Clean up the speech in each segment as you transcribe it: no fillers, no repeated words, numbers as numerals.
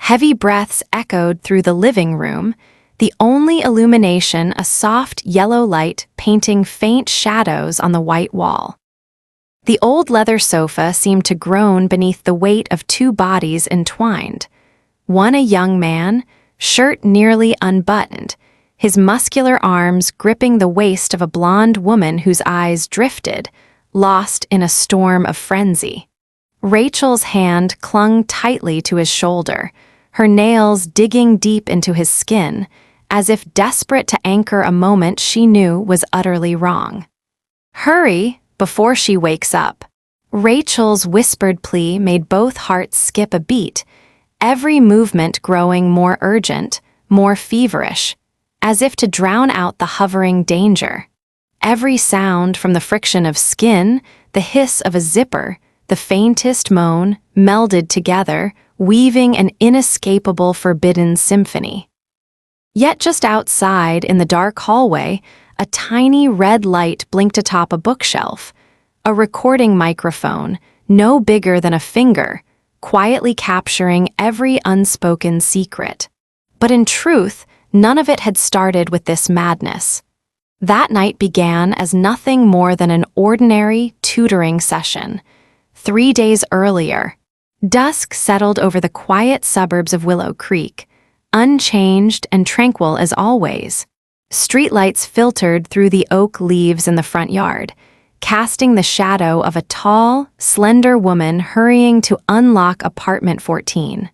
Heavy breaths echoed through the living room, the only illumination a soft yellow light painting faint shadows on the white wall. The old leather sofa seemed to groan beneath the weight of two bodies entwined. One a young man, shirt nearly unbuttoned, his muscular arms gripping the waist of a blonde woman whose eyes drifted, lost in a storm of frenzy. Rachel's hand clung tightly to his shoulder, her nails digging deep into his skin, as if desperate to anchor a moment she knew was utterly wrong. "Hurry, before she wakes up." Rachel's whispered plea made both hearts skip a beat, every movement growing more urgent, more feverish, as if to drown out the hovering danger. Every sound, from the friction of skin, the hiss of a zipper, the faintest moan, melded together, weaving an inescapable forbidden symphony. Yet just outside, in the dark hallway, a tiny red light blinked atop a bookshelf, a recording microphone, no bigger than a finger, quietly capturing every unspoken secret. But in truth, none of it had started with this madness. That night began as nothing more than an ordinary tutoring session. 3 days earlier, dusk settled over the quiet suburbs of Willow Creek, unchanged and tranquil as always. Streetlights filtered through the oak leaves in the front yard, casting the shadow of a tall, slender woman hurrying to unlock apartment 14.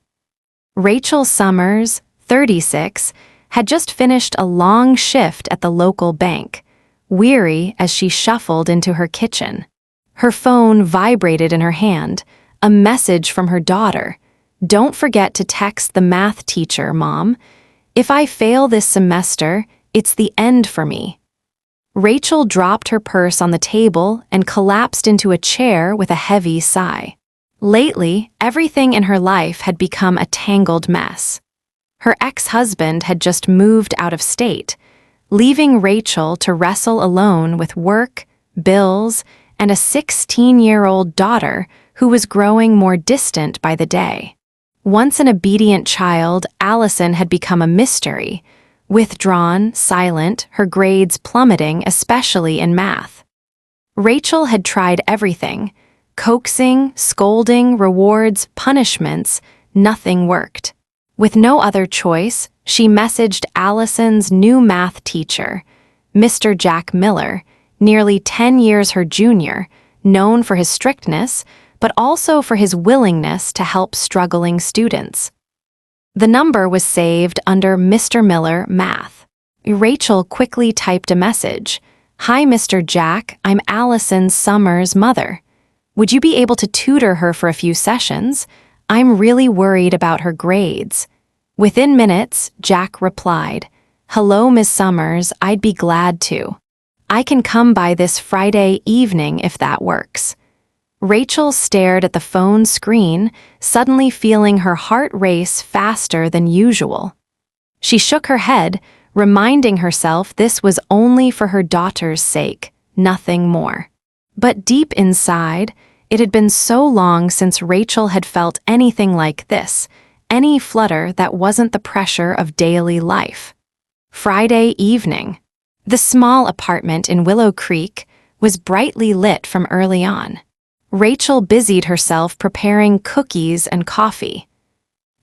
Rachel Summers, 36, had just finished a long shift at the local bank, weary as she shuffled into her kitchen. Her phone vibrated in her hand, a message from her daughter. "Don't forget to text the math teacher, Mom. If I fail this semester, it's the end for me." Rachel dropped her purse on the table and collapsed into a chair with a heavy sigh. Lately, everything in her life had become a tangled mess. Her ex-husband had just moved out of state, leaving Rachel to wrestle alone with work, bills, and a 16-year-old daughter who was growing more distant by the day. Once an obedient child, Allison had become a mystery, withdrawn, silent, her grades plummeting, especially in math. Rachel had tried everything: coaxing, scolding, rewards, punishments. Nothing worked. With no other choice, she messaged Allison's new math teacher, Mr. Jack Miller, nearly 10 years her junior, known for his strictness, but also for his willingness to help struggling students. The number was saved under Mr. Miller Math. Rachel quickly typed a message. "Hi, Mr. Jack, I'm Allison Summers' mother. Would you be able to tutor her for a few sessions? I'm really worried about her grades." Within minutes, Jack replied, "Hello, Ms. Summers, I'd be glad to. I can come by this Friday evening if that works." Rachel stared at the phone screen, suddenly feeling her heart race faster than usual. She shook her head, reminding herself this was only for her daughter's sake, nothing more. But deep inside, it had been so long since Rachel had felt anything like this, any flutter that wasn't the pressure of daily life. Friday evening. The small apartment in Willow Creek was brightly lit from early on. Rachel busied herself preparing cookies and coffee.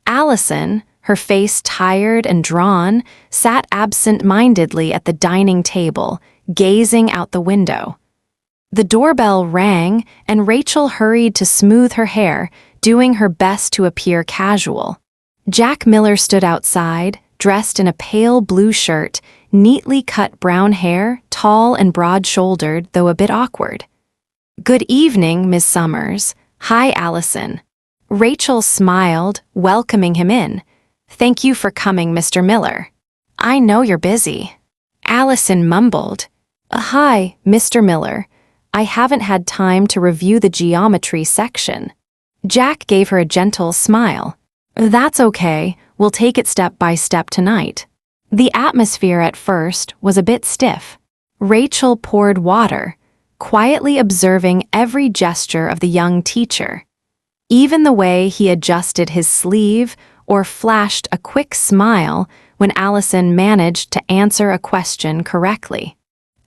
Allison, her face tired and drawn, sat absent-mindedly at the dining table, gazing out the window. The doorbell rang, and Rachel hurried to smooth her hair, doing her best to appear casual. Jack Miller stood outside, dressed in a pale blue shirt, neatly cut brown hair, tall and broad-shouldered, though a bit awkward. "Good evening, Ms. Summers." "Hi, Allison." Rachel smiled, welcoming him in. "Thank you for coming, Mr. Miller. I know you're busy." Allison mumbled, "Hi, Mr. Miller. I haven't had time to review the geometry section." Jack gave her a gentle smile. "That's okay, we'll take it step by step tonight." The atmosphere at first was a bit stiff. Rachel poured water, quietly observing every gesture of the young teacher. Even the way he adjusted his sleeve or flashed a quick smile when Allison managed to answer a question correctly.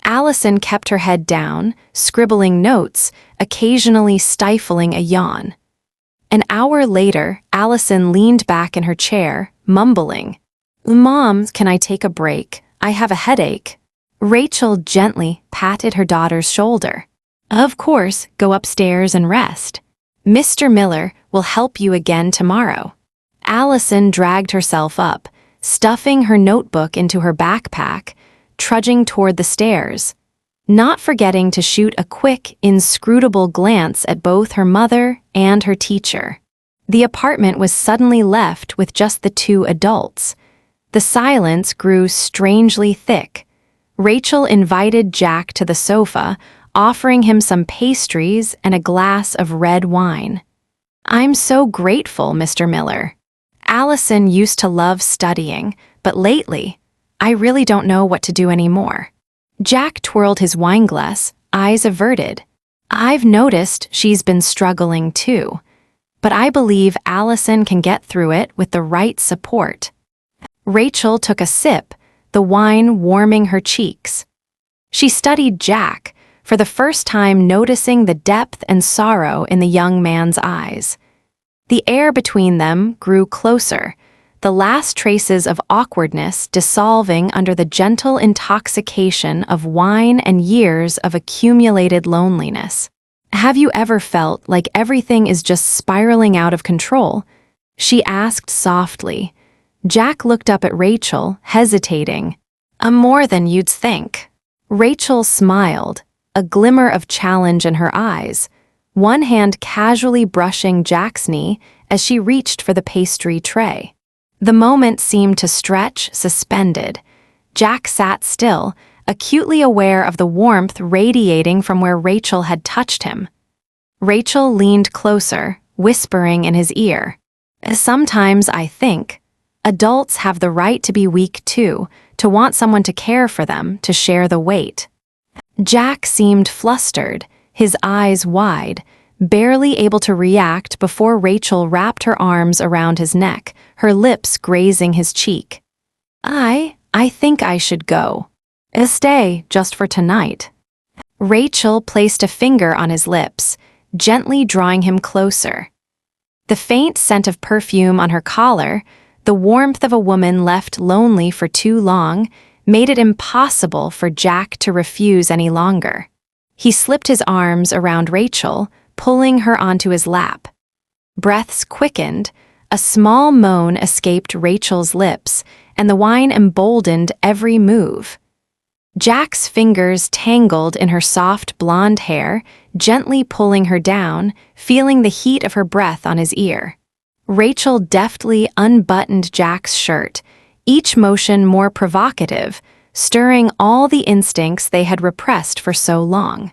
Allison kept her head down, scribbling notes, occasionally stifling a yawn. An hour later, Allison leaned back in her chair, mumbling, "Mom, can I take a break? I have a headache." Rachel gently patted her daughter's shoulder. "Of course, go upstairs and rest. Mr. Miller will help you again tomorrow." Allison dragged herself up, stuffing her notebook into her backpack, trudging toward the stairs, not forgetting to shoot a quick, inscrutable glance at both her mother and her teacher. The apartment was suddenly left with just the two adults. The silence grew strangely thick. Rachel invited Jack to the sofa, offering him some pastries and a glass of red wine. "I'm so grateful, Mr. Miller. Allison used to love studying, but lately, I really don't know what to do anymore." Jack twirled his wineglass, eyes averted. "I've noticed she's been struggling too, but I believe Allison can get through it with the right support." Rachel took a sip, the wine warming her cheeks. She studied Jack, for the first time noticing the depth and sorrow in the young man's eyes. The air between them grew closer, the last traces of awkwardness dissolving under the gentle intoxication of wine and years of accumulated loneliness. "Have you ever felt like everything is just spiraling out of control?" she asked softly. Jack looked up at Rachel, hesitating. "More than you'd think." Rachel smiled, a glimmer of challenge in her eyes, one hand casually brushing Jack's knee as she reached for the pastry tray. The moment seemed to stretch, suspended. Jack sat still, acutely aware of the warmth radiating from where Rachel had touched him. Rachel leaned closer, whispering in his ear, "Sometimes I think adults have the right to be weak too, to want someone to care for them, to share the weight." Jack seemed flustered, his eyes wide, barely able to react before Rachel wrapped her arms around his neck, her lips grazing his cheek. I think I should go. Stay just for tonight." Rachel placed a finger on his lips, gently drawing him closer. The faint scent of perfume on her collar, the warmth of a woman left lonely for too long, made it impossible for Jack to refuse any longer. He slipped his arms around Rachel, pulling her onto his lap. Breaths quickened, a small moan escaped Rachel's lips, and the wine emboldened every move. Jack's fingers tangled in her soft blonde hair, gently pulling her down, feeling the heat of her breath on his ear. Rachel deftly unbuttoned Jack's shirt, each motion more provocative, stirring all the instincts they had repressed for so long.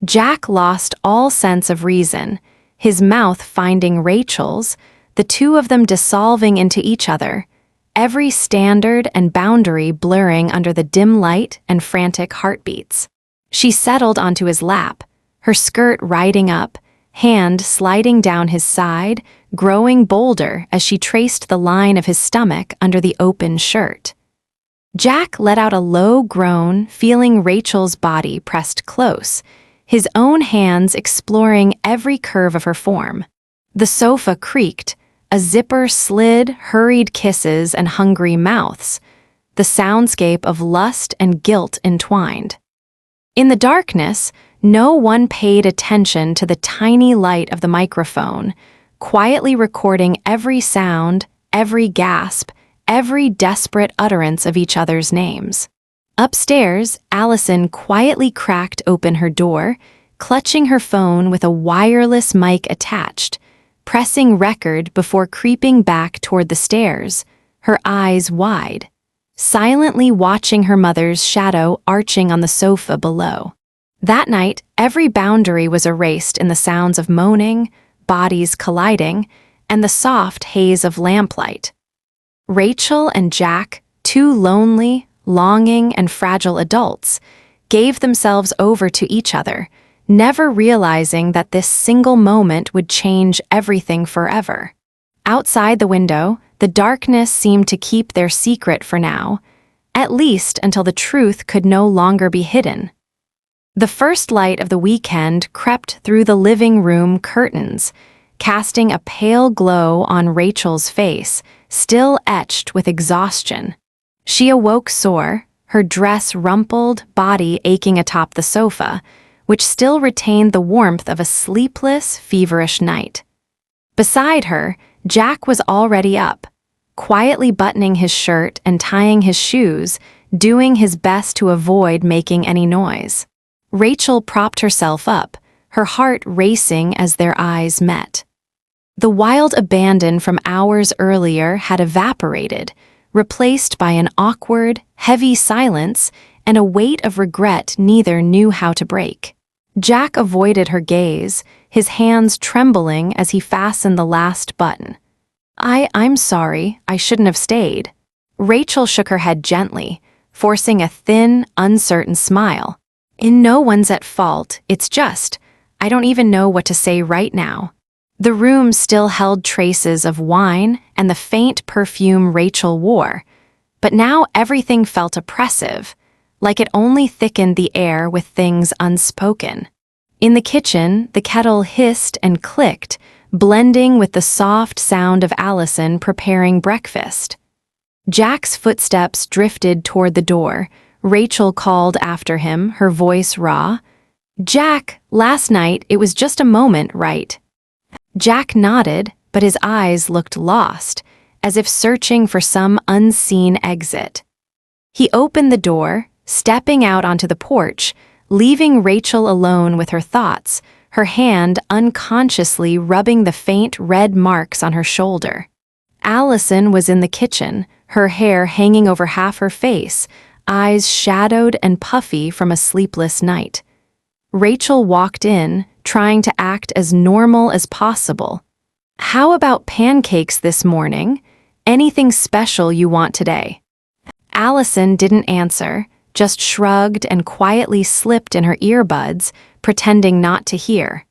Jack lost all sense of reason, his mouth finding Rachel's, the two of them dissolving into each other, every standard and boundary blurring under the dim light and frantic heartbeats. She settled onto his lap, her skirt riding up, hand sliding down his side, growing bolder as she traced the line of his stomach under the open shirt. Jack let out a low groan, feeling Rachel's body pressed close, his own hands exploring every curve of her form. The sofa creaked, a zipper slid, hurried kisses and hungry mouths, the soundscape of lust and guilt entwined. In the darkness, no one paid attention to the tiny light of the microphone, quietly recording every sound, every gasp, every desperate utterance of each other's names. Upstairs, Allison quietly cracked open her door, clutching her phone with a wireless mic attached, pressing record before creeping back toward the stairs, her eyes wide, silently watching her mother's shadow arching on the sofa below. That night, every boundary was erased in the sounds of moaning, bodies colliding, and the soft haze of lamplight. Rachel and Jack, two lonely, longing, and fragile adults, gave themselves over to each other, never realizing that this single moment would change everything forever. Outside the window, the darkness seemed to keep their secret for now, at least until the truth could no longer be hidden. The first light of the weekend crept through the living room curtains, casting a pale glow on Rachel's face, still etched with exhaustion. She awoke sore, her dress rumpled, body aching atop the sofa, which still retained the warmth of a sleepless, feverish night. Beside her, Jack was already up, quietly buttoning his shirt and tying his shoes, doing his best to avoid making any noise. Rachel propped herself up, her heart racing as their eyes met. The wild abandon from hours earlier had evaporated, replaced by an awkward, heavy silence and a weight of regret neither knew how to break. Jack avoided her gaze, his hands trembling as he fastened the last button. I'm sorry, I shouldn't have stayed." Rachel shook her head gently, forcing a thin, uncertain smile. "No one's at fault, it's just, I don't even know what to say right now." The room still held traces of wine and the faint perfume Rachel wore, but now everything felt oppressive, like it only thickened the air with things unspoken. In the kitchen, the kettle hissed and clicked, blending with the soft sound of Allison preparing breakfast. Jack's footsteps drifted toward the door. Rachel called after him, her voice raw. "Jack, last night it was just a moment, right?" Jack nodded, but his eyes looked lost, as if searching for some unseen exit. He opened the door, stepping out onto the porch, leaving Rachel alone with her thoughts, her hand unconsciously rubbing the faint red marks on her shoulder. Allison was in the kitchen, her hair hanging over half her face, eyes shadowed and puffy from a sleepless night. Rachel walked in, trying to act as normal as possible. "How about pancakes this morning? Anything special you want today?" Allison didn't answer, just shrugged and quietly slipped in her earbuds, pretending not to hear.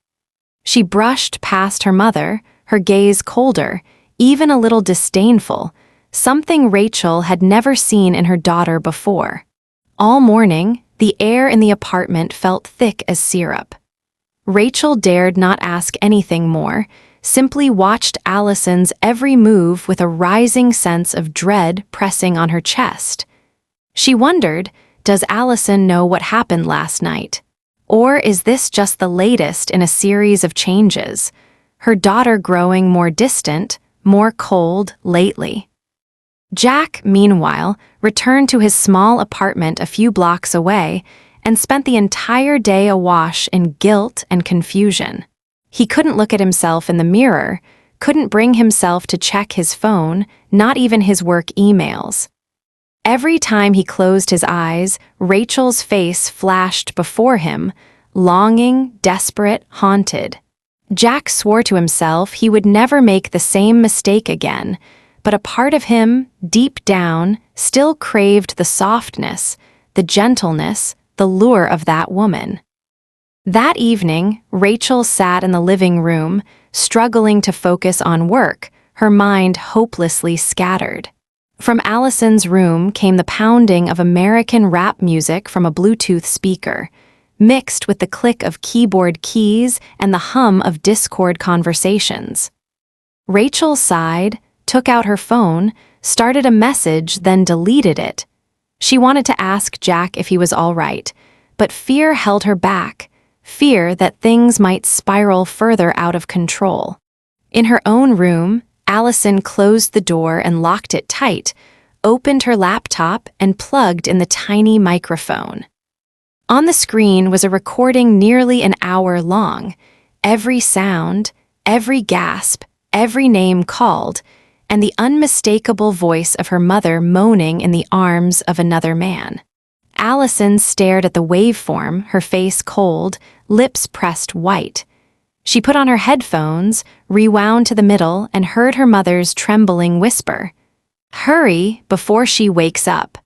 She brushed past her mother, her gaze colder, even a little disdainful, something Rachel had never seen in her daughter before. All morning, the air in the apartment felt thick as syrup. Rachel dared not ask anything more, simply watched Allison's every move with a rising sense of dread pressing on her chest. She wondered, does Allison know what happened last night? Or is this just the latest in a series of changes, her daughter growing more distant, more cold lately? Jack, meanwhile, returned to his small apartment a few blocks away and spent the entire day awash in guilt and confusion. He couldn't look at himself in the mirror, couldn't bring himself to check his phone, not even his work emails. Every time he closed his eyes, Rachel's face flashed before him, longing, desperate, haunted. Jack swore to himself he would never make the same mistake again, but a part of him, deep down, still craved the softness, the gentleness, the lure of that woman. That evening, Rachel sat in the living room, struggling to focus on work, her mind hopelessly scattered. From Allison's room came the pounding of American rap music from a Bluetooth speaker, mixed with the click of keyboard keys and the hum of Discord conversations. Rachel sighed, took out her phone, started a message, then deleted it. She wanted to ask Jack if he was all right, but fear held her back, fear that things might spiral further out of control. In her own room, Allison closed the door and locked it tight, opened her laptop and plugged in the tiny microphone. On the screen was a recording nearly an hour long, every sound, every gasp, every name called, and the unmistakable voice of her mother moaning in the arms of another man. Allison stared at the waveform, her face cold, lips pressed white. She put on her headphones, rewound to the middle, and heard her mother's trembling whisper, "Hurry before she wakes up."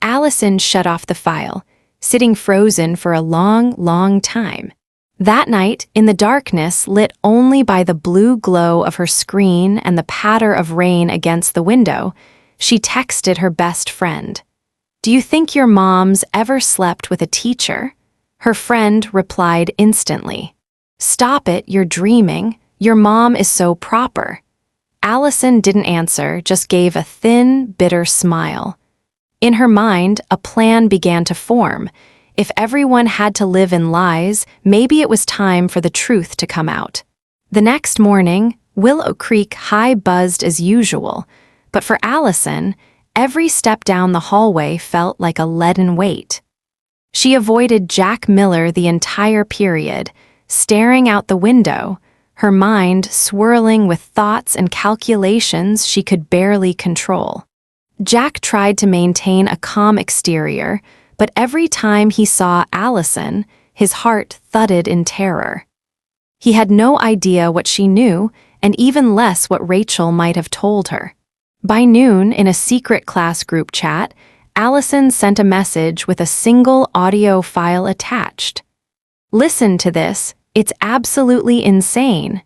Allison shut off the file, sitting frozen for a long, long time. That night, in the darkness lit only by the blue glow of her screen and the patter of rain against the window, she texted her best friend. "Do you think your mom's ever slept with a teacher?" Her friend replied instantly. "Stop it, you're dreaming. Your mom is so proper." Allison didn't answer, just gave a thin, bitter smile. In her mind, a plan began to form. If everyone had to live in lies, maybe it was time for the truth to come out. The next morning, Willow Creek High buzzed as usual, but for Allison, every step down the hallway felt like a leaden weight. She avoided Jack Miller the entire period, staring out the window, her mind swirling with thoughts and calculations she could barely control. Jack tried to maintain a calm exterior, but every time he saw Allison, his heart thudded in terror. He had no idea what she knew, and even less what Rachel might have told her. By noon, in a secret class group chat, Allison sent a message with a single audio file attached. "Listen to this, it's absolutely insane."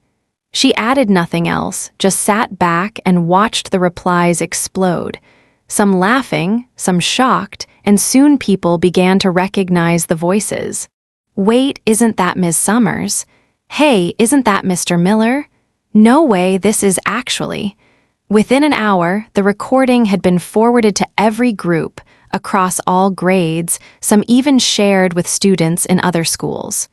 She added nothing else, just sat back and watched the replies explode. Some laughing, some shocked, and soon people began to recognize the voices. "Wait, isn't that Ms. Summers? Hey, isn't that Mr. Miller? No way, this is actually..." Within an hour, the recording had been forwarded to every group, across all grades, some even shared with students in other schools.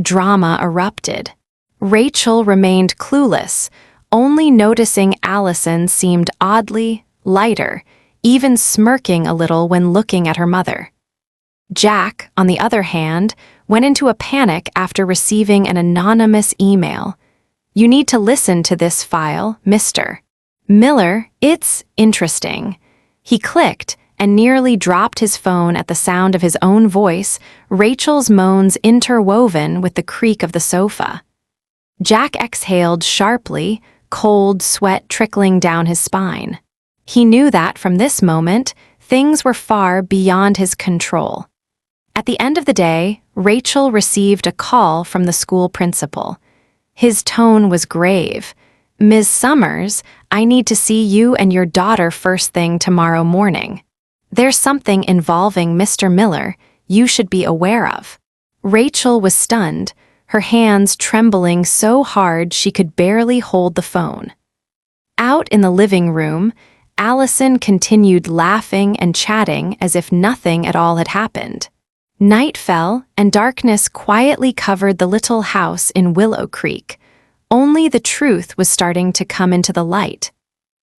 Drama erupted. Rachel remained clueless, only noticing Allison seemed oddly lighter, even smirking a little when looking at her mother. Jack, on the other hand, went into a panic after receiving an anonymous email. "You need to listen to this file, Mr. Miller, it's interesting." He clicked and nearly dropped his phone at the sound of his own voice, Rachel's moans interwoven with the creak of the sofa. Jack exhaled sharply, cold sweat trickling down his spine. He knew that from this moment, things were far beyond his control. At the end of the day, Rachel received a call from the school principal. His tone was grave. "Ms. Summers, I need to see you and your daughter first thing tomorrow morning. There's something involving Mr. Miller you should be aware of." Rachel was stunned, her hands trembling so hard she could barely hold the phone. Out in the living room, Allison continued laughing and chatting as if nothing at all had happened. Night fell, and darkness quietly covered the little house in Willow Creek. Only the truth was starting to come into the light.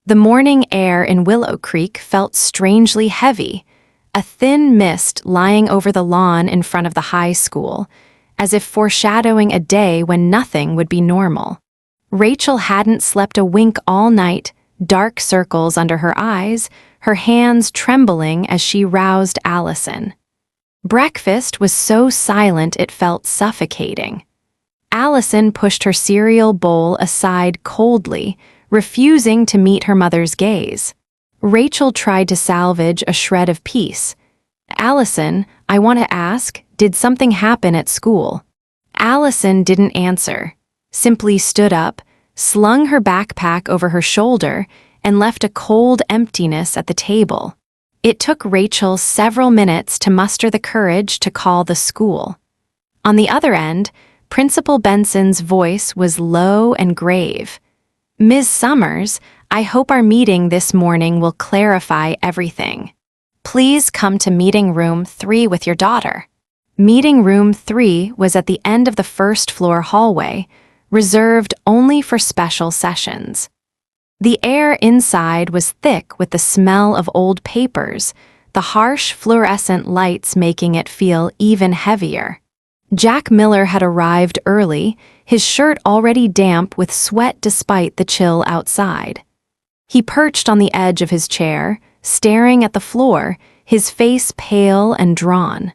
The morning air in Willow Creek felt strangely heavy, a thin mist lying over the lawn in front of the high school, as if foreshadowing a day when nothing would be normal. Rachel hadn't slept a wink all night, dark circles under her eyes, her hands trembling as she roused Allison. Breakfast was so silent it felt suffocating. Allison pushed her cereal bowl aside coldly, refusing to meet her mother's gaze. Rachel tried to salvage a shred of peace. "Allison, I want to ask, did something happen at school?" Allison didn't answer, simply stood up, slung her backpack over her shoulder, and left a cold emptiness at the table. It took Rachel several minutes to muster the courage to call the school. On the other end, Principal Benson's voice was low and grave. "Ms. Summers, I hope our meeting this morning will clarify everything. Please come to meeting room 3 with your daughter." Meeting room 3 was at the end of the first-floor hallway, reserved only for special sessions. The air inside was thick with the smell of old papers, the harsh fluorescent lights making it feel even heavier. Jack Miller had arrived early, his shirt already damp with sweat despite the chill outside. He perched on the edge of his chair, staring at the floor, his face pale and drawn.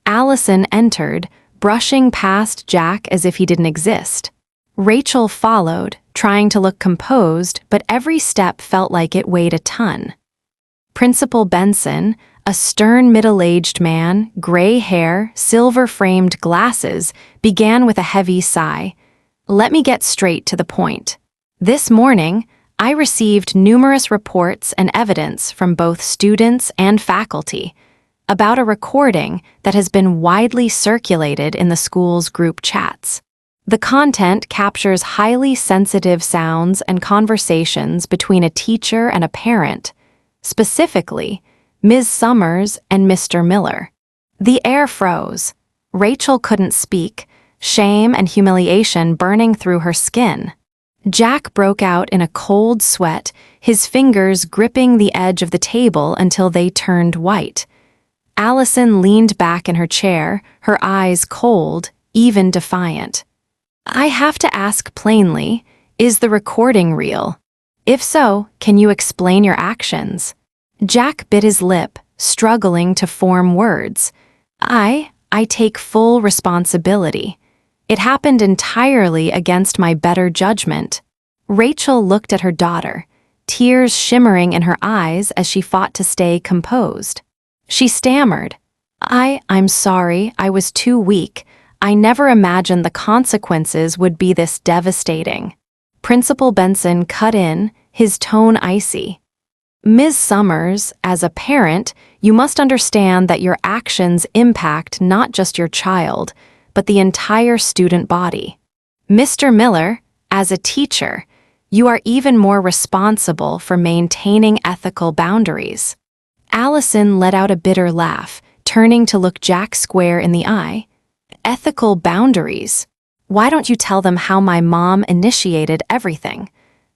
Allison entered, brushing past Jack as if he didn't exist. Rachel followed, trying to look composed, but every step felt like it weighed a ton. Principal Benson, A stern middle-aged man, gray hair, silver-framed glasses, began with a heavy sigh. Let me get straight to the point. This morning, I received numerous reports and evidence from both students and faculty about a recording that has been widely circulated in the school's group chats. The content captures highly sensitive sounds and conversations between a teacher and a parent, specifically Ms. Summers and Mr. Miller. The air froze. Rachel couldn't speak, shame and humiliation burning through her skin. Jack broke out in a cold sweat, his fingers gripping the edge of the table until they turned white. Allison leaned back in her chair, her eyes cold, even defiant. I have to ask plainly, is the recording real? If so, can you explain your actions? Jack bit his lip, struggling to form words. I take full responsibility. It happened entirely against my better judgment. Rachel looked at her daughter, tears shimmering in her eyes as she fought to stay composed. She stammered, I'm sorry, I was too weak. I never imagined the consequences would be this devastating. Principal Benson cut in, his tone icy. Ms. Summers, as a parent, you must understand that your actions impact not just your child, but the entire student body. Mr. Miller, as a teacher, you are even more responsible for maintaining ethical boundaries. Allison let out a bitter laugh, turning to look Jack square in the eye. Ethical boundaries? Why don't you tell them how my mom initiated everything?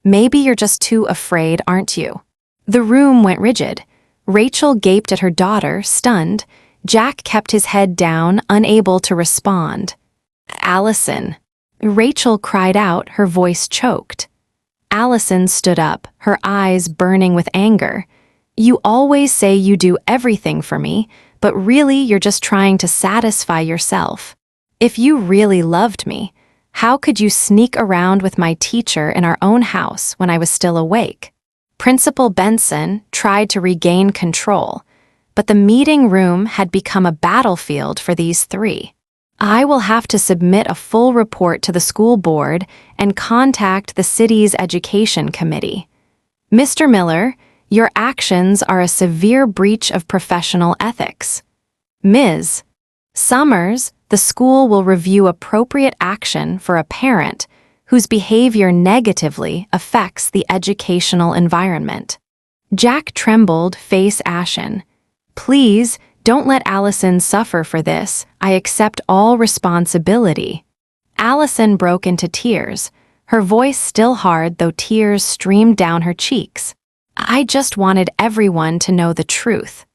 Maybe you're just too afraid, aren't you? The room went rigid. Rachel gaped at her daughter, stunned. Jack kept his head down, unable to respond. Allison. Rachel cried out, her voice choked. Allison stood up, her eyes burning with anger. You always say you do everything for me, but really you're just trying to satisfy yourself. If you really loved me, how could you sneak around with my teacher in our own house when I was still awake? Principal Benson tried to regain control, but the meeting room had become a battlefield for these three. I will have to submit a full report to the school board and contact the city's education committee. Mr. Miller, your actions are a severe breach of professional ethics. Ms. Summers, the school will review appropriate action for a parent whose behavior negatively affects the educational environment. Jack trembled, face ashen. Please, don't let Allison suffer for this. I accept all responsibility. Allison broke into tears, her voice still hard though tears streamed down her cheeks. I just wanted everyone to know the truth.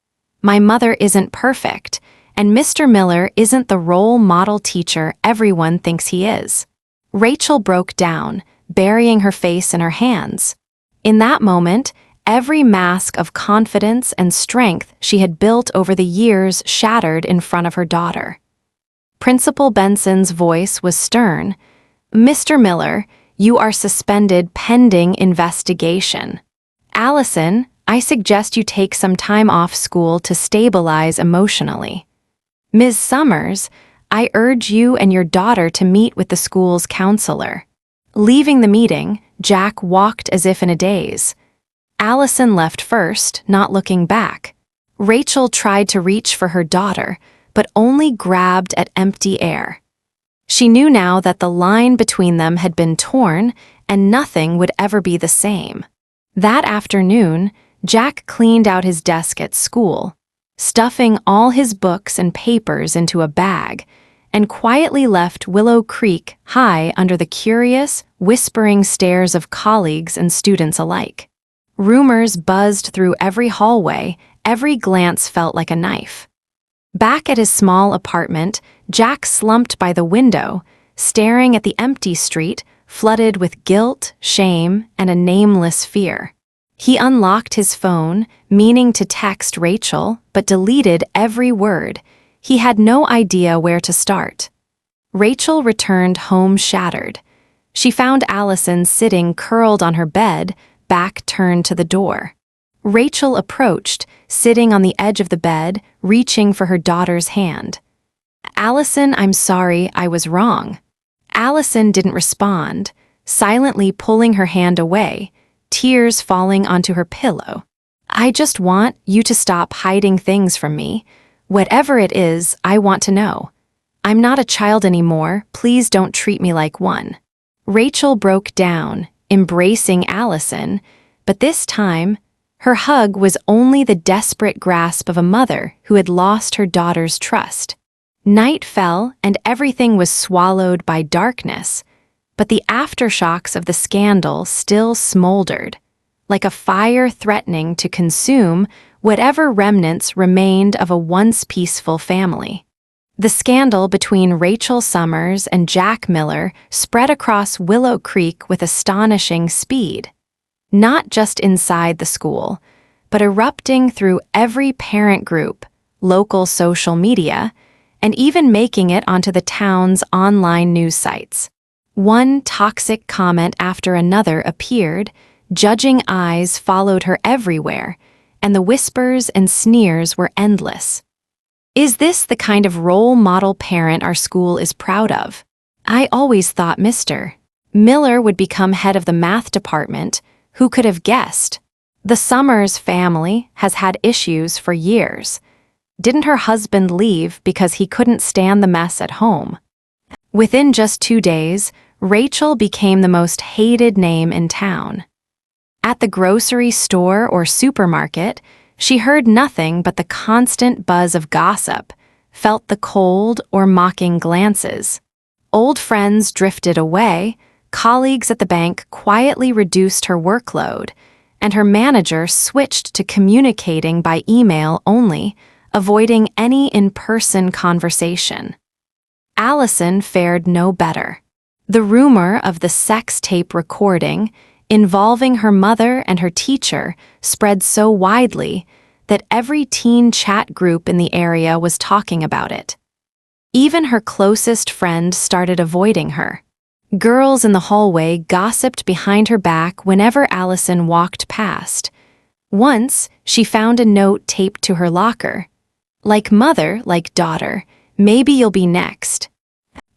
My mother isn't perfect, and Mr. Miller isn't the role model teacher everyone thinks he is. Rachel broke down, burying her face in her hands. In that moment, every mask of confidence and strength she had built over the years shattered in front of her daughter. Principal Benson's voice was stern. Mr. Miller, you are suspended pending investigation. Allison, I suggest you take some time off school to stabilize emotionally. Ms. Summers, I urge you and your daughter to meet with the school's counselor. Leaving the meeting, Jack walked as if in a daze. Allison left first, not looking back. Rachel tried to reach for her daughter, but only grabbed at empty air. She knew now that the line between them had been torn, and nothing would ever be the same. That afternoon, Jack cleaned out his desk at school, stuffing all his books and papers into a bag, and quietly left Willow Creek high under the curious, whispering stares of colleagues and students alike. Rumors buzzed through every hallway, every glance felt like a knife. Back at his small apartment, Jack slumped by the window, staring at the empty street, flooded with guilt, shame, and a nameless fear. He unlocked his phone, meaning to text Rachel, but deleted every word. He had no idea where to start. Rachel returned home shattered. She found Allison sitting curled on her bed, back turned to the door. Rachel approached, sitting on the edge of the bed, reaching for her daughter's hand. "Allison, I'm sorry, I was wrong." Allison didn't respond, silently pulling her hand away, tears falling onto her pillow. "I just want you to stop hiding things from me. Whatever it is, I want to know. I'm not a child anymore, please don't treat me like one." Rachel broke down, embracing Allison, but this time, her hug was only the desperate grasp of a mother who had lost her daughter's trust. Night fell and everything was swallowed by darkness, but the aftershocks of the scandal still smoldered, like a fire threatening to consume whatever remnants remained of a once peaceful family. The scandal between Rachel Summers and Jack Miller spread across Willow Creek with astonishing speed, not just inside the school, but erupting through every parent group, local social media, and even making it onto the town's online news sites. One toxic comment after another appeared, judging eyes followed her everywhere, and the whispers and sneers were endless. "Is this the kind of role model parent our school is proud of? I always thought Mr. Miller would become head of the math department. Who could have guessed? The Summers family has had issues for years. Didn't her husband leave because he couldn't stand the mess at home?" Within just 2 days, Rachel became the most hated name in town. At the grocery store or supermarket, she heard nothing but the constant buzz of gossip, felt the cold or mocking glances. Old friends drifted away, colleagues at the bank quietly reduced her workload, and her manager switched to communicating by email only, avoiding any in-person conversation. Allison fared no better. The rumor of the sex tape recording involving her mother and her teacher spread so widely that every teen chat group in the area was talking about it. Even her closest friend started avoiding her. Girls in the hallway gossiped behind her back whenever Allison walked past. Once, she found a note taped to her locker. "Like mother, like daughter, maybe you'll be next."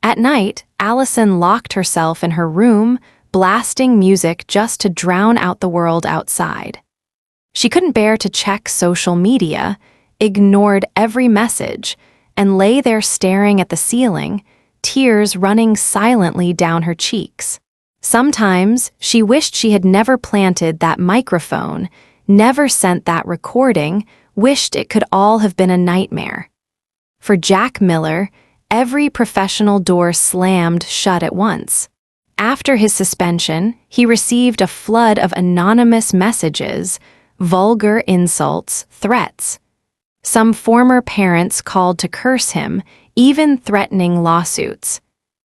At night, Allison locked herself in her room, blasting music just to drown out the world outside. She couldn't bear to check social media, ignored every message, and lay there staring at the ceiling, tears running silently down her cheeks. Sometimes she wished she had never planted that microphone, never sent that recording, wished it could all have been a nightmare. For Jack Miller, every professional door slammed shut at once. After his suspension, he received a flood of anonymous messages, vulgar insults, threats. Some former parents called to curse him, even threatening lawsuits.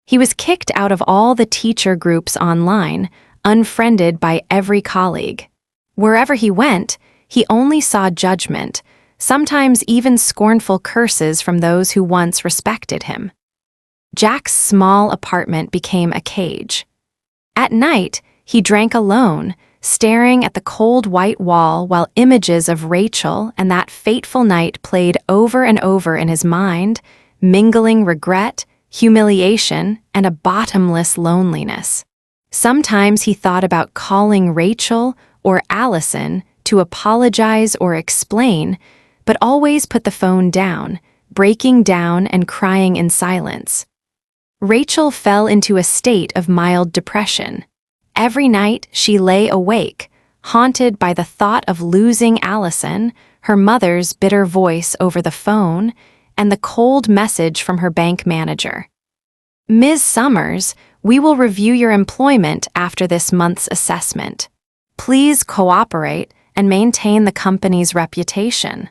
He was kicked out of all the teacher groups online, unfriended by every colleague. Wherever he went, he only saw judgment, sometimes even scornful curses from those who once respected him. Jack's small apartment became a cage. At night, he drank alone, staring at the cold white wall while images of Rachel and that fateful night played over and over in his mind, mingling regret, humiliation, and a bottomless loneliness. Sometimes he thought about calling Rachel or Allison to apologize or explain, but always put the phone down, breaking down and crying in silence. Rachel fell into a state of mild depression. Every night she lay awake, haunted by the thought of losing Allison, her mother's bitter voice over the phone, and the cold message from her bank manager. "Ms. Summers, we will review your employment after this month's assessment. Please cooperate and maintain the company's reputation."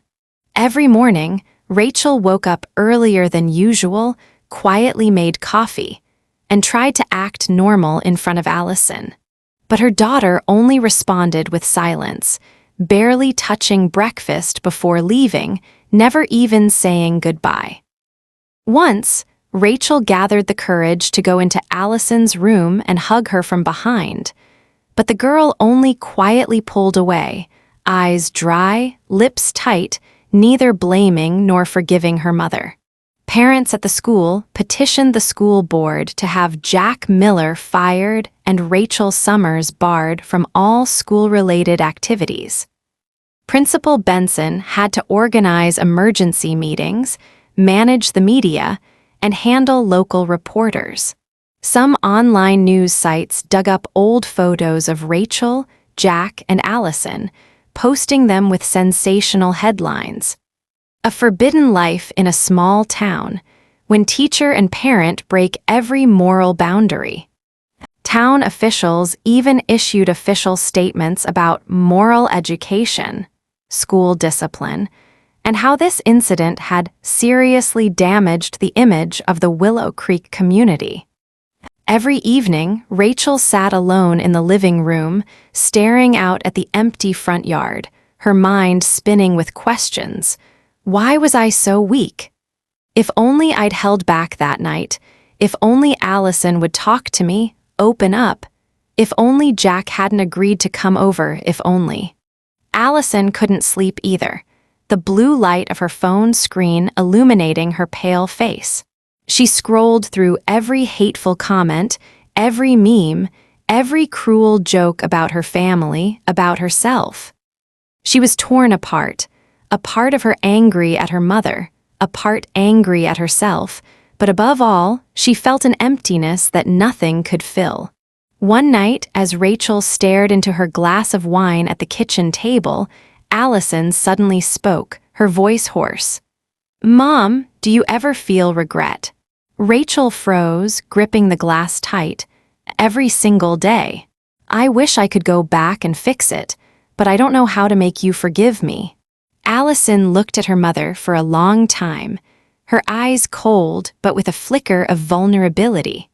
Every morning, Rachel woke up earlier than usual, quietly made coffee, and tried to act normal in front of Allison. But her daughter only responded with silence, barely touching breakfast before leaving, never even saying goodbye. Once, Rachel gathered the courage to go into Allison's room and hug her from behind, but the girl only quietly pulled away, eyes dry, lips tight, neither blaming nor forgiving her mother. Parents at the school petitioned the school board to have Jack Miller fired and Rachel Summers barred from all school-related activities. Principal Benson had to organize emergency meetings, manage the media, and handle local reporters. Some online news sites dug up old photos of Rachel, Jack, and Allison, posting them with sensational headlines. A forbidden life in a small town, when teacher and parent break every moral boundary. Town officials even issued official statements about moral education, school discipline, and how this incident had seriously damaged the image of the Willow Creek community. Every evening, Rachel sat alone in the living room, staring out at the empty front yard, her mind spinning with questions. Why was I so weak? If only I'd held back that night. If only Allison would talk to me, open up. If only Jack hadn't agreed to come over, if only. Allison couldn't sleep either, the blue light of her phone screen illuminating her pale face. She scrolled through every hateful comment, every meme, every cruel joke about her family, about herself. She was torn apart, a part of her angry at her mother, a part angry at herself, but above all, she felt an emptiness that nothing could fill. One night, as Rachel stared into her glass of wine at the kitchen table, Allison suddenly spoke, her voice hoarse. "Mom, do you ever feel regret?" Rachel froze, gripping the glass tight. "Every single day. I wish I could go back and fix it, but I don't know how to make you forgive me." Allison looked at her mother for a long time, her eyes cold but with a flicker of vulnerability.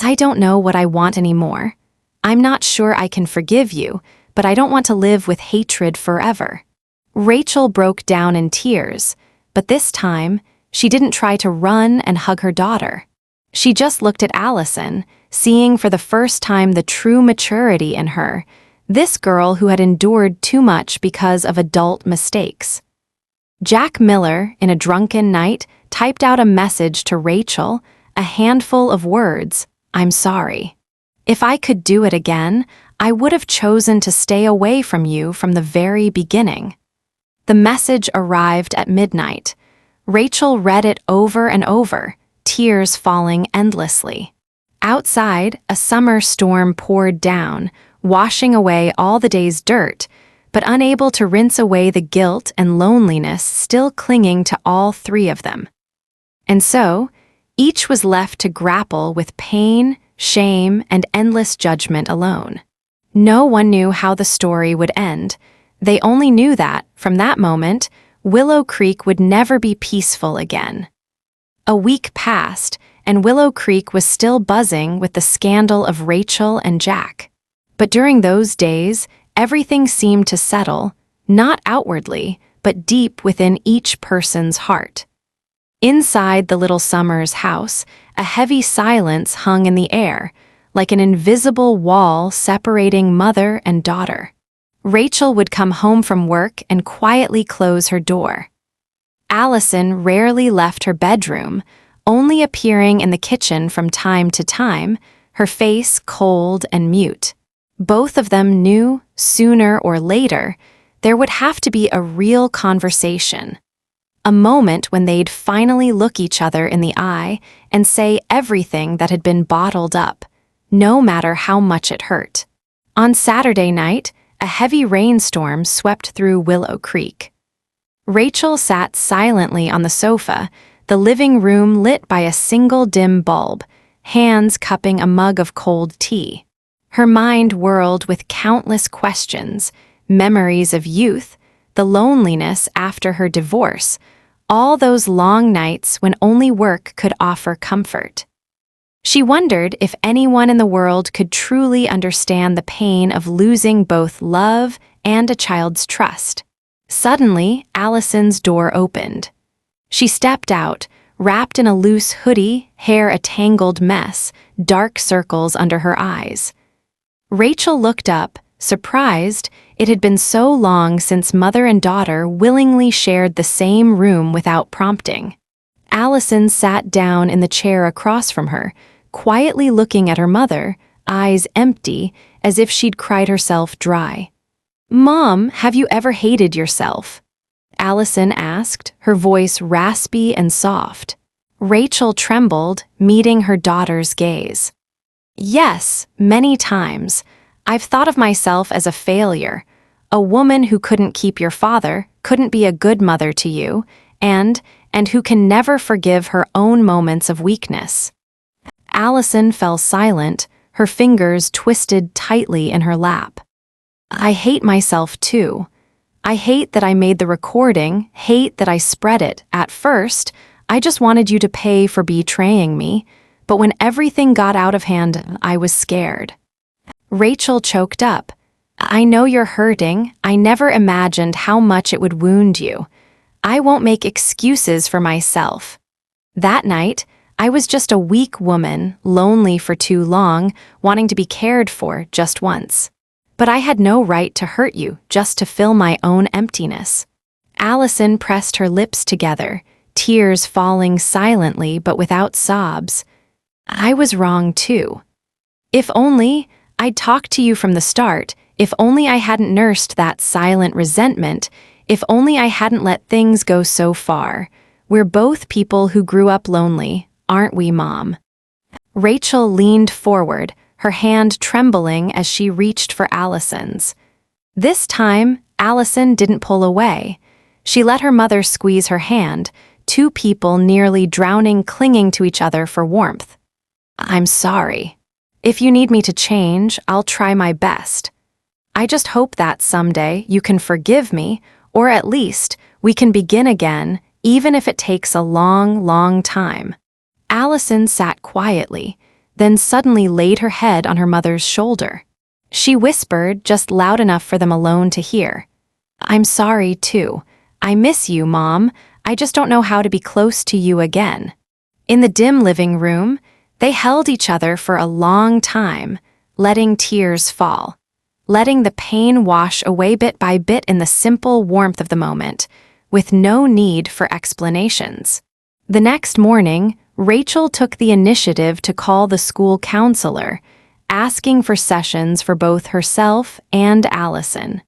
"I don't know what I want anymore. I'm not sure I can forgive you, but I don't want to live with hatred forever." Rachel broke down in tears, but this time, she didn't try to run and hug her daughter. She just looked at Allison, seeing for the first time the true maturity in her, this girl who had endured too much because of adult mistakes. Jack Miller, in a drunken night, typed out a message to Rachel, a handful of words, "I'm sorry. If I could do it again, I would have chosen to stay away from you from the very beginning." The message arrived at midnight. Rachel read it over and over, tears falling endlessly. Outside, a summer storm poured down, washing away all the day's dirt, but unable to rinse away the guilt and loneliness still clinging to all three of them. And so, each was left to grapple with pain, shame, and endless judgment alone. No one knew how the story would end. They only knew that, from that moment, Willow Creek would never be peaceful again. A week passed, and Willow Creek was still buzzing with the scandal of Rachel and Jack. But during those days, everything seemed to settle, not outwardly, but deep within each person's heart. Inside the little Summers house, a heavy silence hung in the air, like an invisible wall separating mother and daughter. Rachel would come home from work and quietly close her door. Allison rarely left her bedroom, only appearing in the kitchen from time to time, her face cold and mute. Both of them knew, sooner or later, there would have to be a real conversation. A moment when they'd finally look each other in the eye and say everything that had been bottled up, no matter how much it hurt. On Saturday night, a heavy rainstorm swept through Willow Creek. Rachel sat silently on the sofa, the living room lit by a single dim bulb, hands cupping a mug of cold tea. Her mind whirled with countless questions, memories of youth, the loneliness after her divorce, all those long nights when only work could offer comfort. She wondered if anyone in the world could truly understand the pain of losing both love and a child's trust. Suddenly, Allison's door opened. She stepped out, wrapped in a loose hoodie, hair a tangled mess, dark circles under her eyes. Rachel looked up, Surprised, it had been so long since mother and daughter willingly shared the same room without prompting. Allison sat down in the chair across from her, quietly looking at her mother, eyes empty, as if she'd cried herself dry. "Mom, have you ever hated yourself?" Allison asked, her voice raspy and soft. Rachel trembled, meeting her daughter's gaze. "Yes, many times. I've thought of myself as a failure, a woman who couldn't keep your father, couldn't be a good mother to you, and who can never forgive her own moments of weakness." Allison fell silent, her fingers twisted tightly in her lap. "I hate myself too. I hate that I made the recording, hate that I spread it. At first, I just wanted you to pay for betraying me, but when everything got out of hand, I was scared." Rachel choked up. "I know you're hurting. I never imagined how much it would wound you. I won't make excuses for myself. That night, I was just a weak woman, lonely for too long, wanting to be cared for just once. But I had no right to hurt you, just to fill my own emptiness." Allison pressed her lips together, tears falling silently but without sobs. "I was wrong too. If only I'd talked to you from the start, if only I hadn't nursed that silent resentment, if only I hadn't let things go so far. We're both people who grew up lonely, aren't we, Mom?" Rachel leaned forward, her hand trembling as she reached for Allison's. This time, Allison didn't pull away. She let her mother squeeze her hand, two people nearly drowning clinging to each other for warmth. "I'm sorry. If you need me to change, I'll try my best. I just hope that someday you can forgive me, or at least we can begin again, even if it takes a long, long time." Allison sat quietly, then suddenly laid her head on her mother's shoulder. She whispered, just loud enough for them alone to hear. "I'm sorry, too. I miss you, Mom. I just don't know how to be close to you again." In the dim living room, they held each other for a long time, letting tears fall, letting the pain wash away bit by bit in the simple warmth of the moment, with no need for explanations. The next morning, Rachel took the initiative to call the school counselor, asking for sessions for both herself and Allison.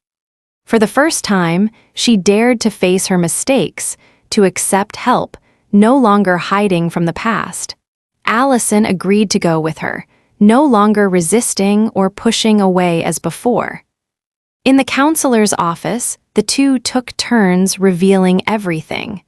For the first time, she dared to face her mistakes, to accept help, no longer hiding from the past. Allison agreed to go with her, no longer resisting or pushing away as before. In the counselor's office, the two took turns revealing everything.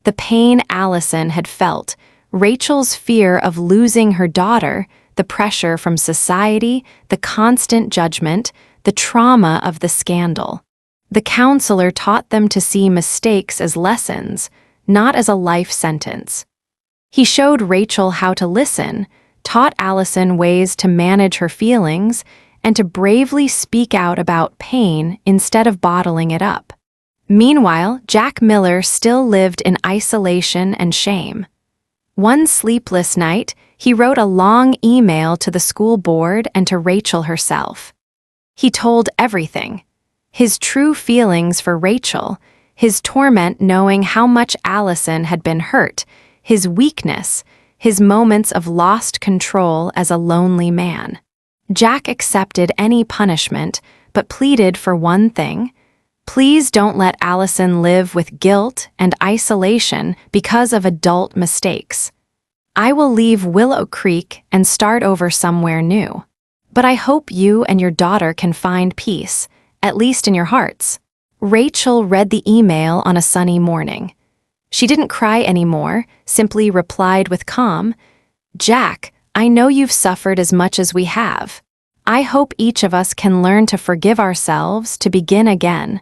The pain Allison had felt, Rachel's fear of losing her daughter, the pressure from society, the constant judgment, the trauma of the scandal. The counselor taught them to see mistakes as lessons, not as a life sentence. He showed Rachel how to listen, taught Allison ways to manage her feelings, and to bravely speak out about pain instead of bottling it up. Meanwhile, Jack Miller still lived in isolation and shame. One sleepless night, he wrote a long email to the school board and to Rachel herself. He told everything: his true feelings for Rachel, his torment knowing how much Allison had been hurt, his weakness, his moments of lost control as a lonely man. Jack accepted any punishment, but pleaded for one thing: please don't let Allison live with guilt and isolation because of adult mistakes. I will leave Willow Creek and start over somewhere new. But I hope you and your daughter can find peace, at least in your hearts. Rachel read the email on a sunny morning. She didn't cry anymore, simply replied with calm, "Jack, I know you've suffered as much as we have. I hope each of us can learn to forgive ourselves to begin again.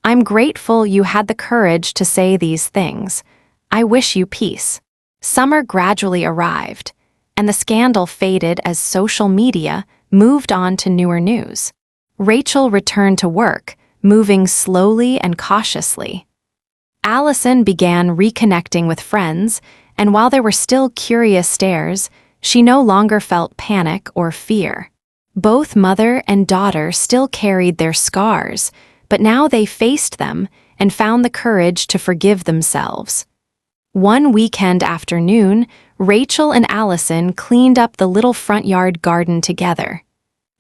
I'm grateful you had the courage to say these things. I wish you peace." Summer gradually arrived, and the scandal faded as social media moved on to newer news. Rachel returned to work, moving slowly and cautiously. Allison began reconnecting with friends, and while there were still curious stares, she no longer felt panic or fear. Both mother and daughter still carried their scars, but now they faced them and found the courage to forgive themselves. One weekend afternoon, Rachel and Allison cleaned up the little front yard garden together.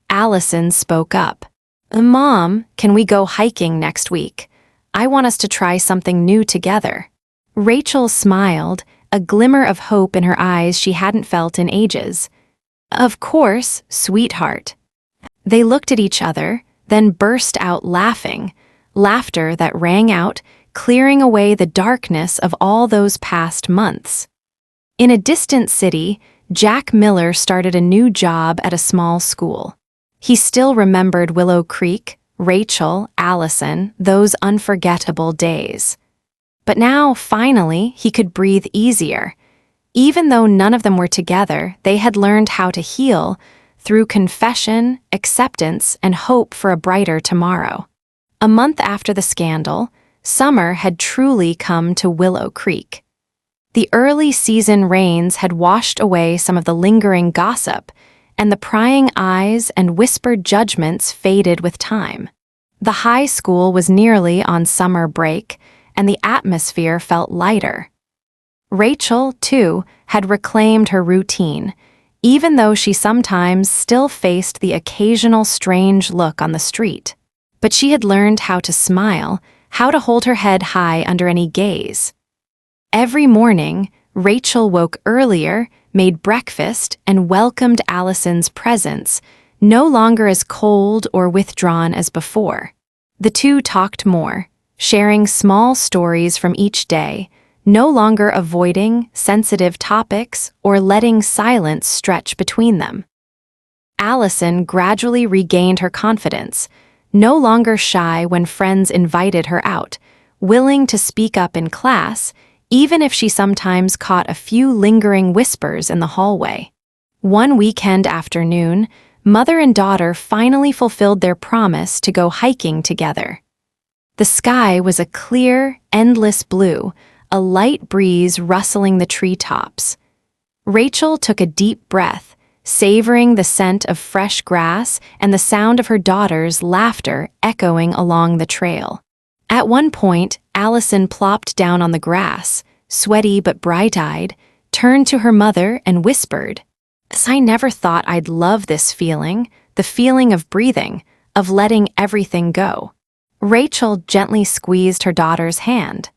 Allison spoke up. "Mom, can we go hiking next week? I want us to try something new together." Rachel smiled, a glimmer of hope in her eyes she hadn't felt in ages. "Of course, sweetheart." They looked at each other, then burst out laughing, laughter that rang out, clearing away the darkness of all those past months. In a distant city, Jack Miller started a new job at a small school. He still remembered Willow Creek, Rachel, Allison, those unforgettable days. But now, finally, he could breathe easier. Even though none of them were together, they had learned how to heal through confession, acceptance, and hope for a brighter tomorrow. A month after the scandal, summer had truly come to Willow Creek. The early season rains had washed away some of the lingering gossip, and the prying eyes and whispered judgments faded with time. The high school was nearly on summer break, and the atmosphere felt lighter. Rachel, too, had reclaimed her routine, even though she sometimes still faced the occasional strange look on the street. But she had learned how to smile, how to hold her head high under any gaze. Every morning, Rachel woke earlier, made breakfast, and welcomed Allison's presence, no longer as cold or withdrawn as before. The two talked more, sharing small stories from each day, no longer avoiding sensitive topics or letting silence stretch between them. Allison gradually regained her confidence, no longer shy when friends invited her out, willing to speak up in class, even if she sometimes caught a few lingering whispers in the hallway. One weekend afternoon, mother and daughter finally fulfilled their promise to go hiking together. The sky was a clear, endless blue, a light breeze rustling the treetops. Rachel took a deep breath, savoring the scent of fresh grass and the sound of her daughter's laughter echoing along the trail. At one point, Allison plopped down on the grass, sweaty but bright-eyed, turned to her mother and whispered, "I never thought I'd love this feeling, the feeling of breathing, of letting everything go." Rachel gently squeezed her daughter's hand.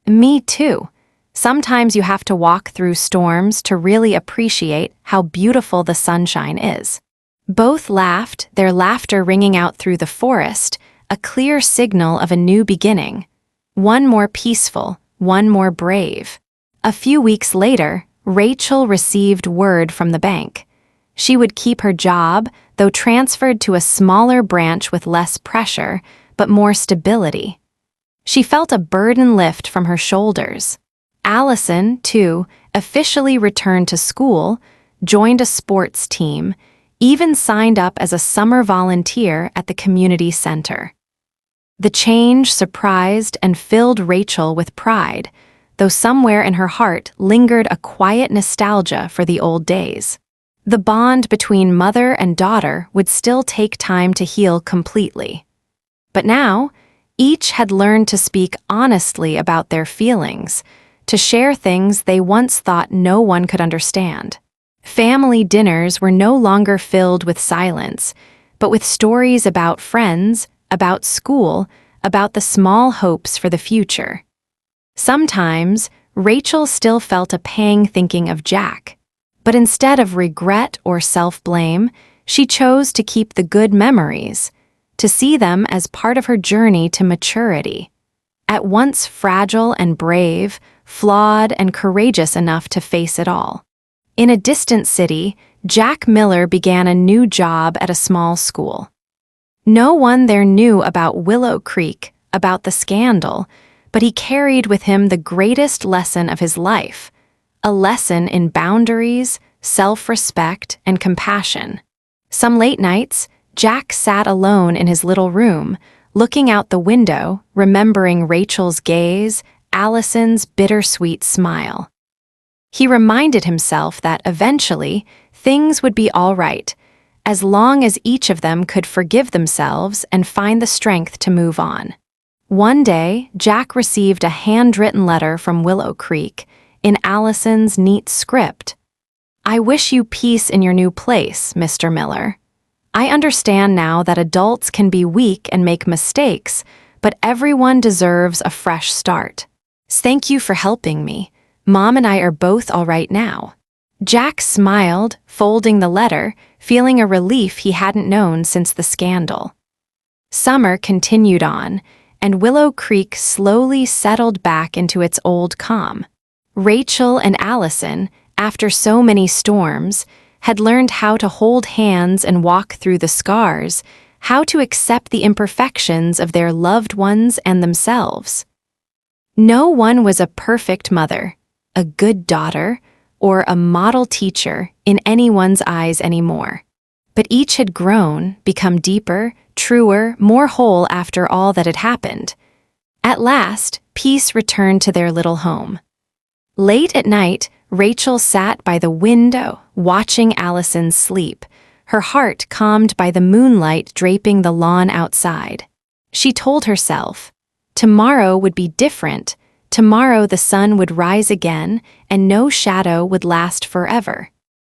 "Me too. Sometimes you have to walk through storms to really appreciate how beautiful the sunshine is." Both laughed, their laughter ringing out through the forest, a clear signal of a new beginning. One more peaceful, one more brave. A few weeks later, Rachel received word from the bank. She would keep her job, though transferred to a smaller branch with less pressure, but more stability. She felt a burden lift from her shoulders. Allison, too, officially returned to school, joined a sports team, even signed up as a summer volunteer at the community center. The change surprised and filled Rachel with pride, though somewhere in her heart lingered a quiet nostalgia for the old days. The bond between mother and daughter would still take time to heal completely. But now, each had learned to speak honestly about their feelings, to share things they once thought no one could understand. Family dinners were no longer filled with silence, but with stories about friends, about school, about the small hopes for the future. Sometimes, Rachel still felt a pang thinking of Jack, but instead of regret or self-blame, she chose to keep the good memories, to see them as part of her journey to maturity. At once fragile and brave, flawed and courageous enough to face it all. In a distant city, Jack Miller began a new job at a small school. No one there knew about Willow Creek, about the scandal, but he carried with him the greatest lesson of his life, a lesson in boundaries, self-respect, and compassion. Some late nights, Jack sat alone in his little room, looking out the window, remembering Rachel's gaze, Allison's bittersweet smile. He reminded himself that eventually things would be all right, as long as each of them could forgive themselves and find the strength to move on. One day, Jack received a handwritten letter from Willow Creek in Allison's neat script. "I wish you peace in your new place, Mr. Miller. I understand now that adults can be weak and make mistakes, but everyone deserves a fresh start. Thank you for helping me. Mom and I are both all right now." Jack smiled, folding the letter, feeling a relief he hadn't known since the scandal. Summer continued on, and Willow Creek slowly settled back into its old calm. Rachel and Allison, after so many storms, had learned how to hold hands and walk through the scars, how to accept the imperfections of their loved ones and themselves. No one was a perfect mother, a good daughter, or a model teacher in anyone's eyes anymore. But each had grown, become deeper, truer, more whole after all that had happened. At last, peace returned to their little home. Late at night, Rachel sat by the window, watching Allison sleep, her heart calmed by the moonlight draping the lawn outside. She told herself, tomorrow would be different. Tomorrow the sun would rise again, and no shadow would last forever.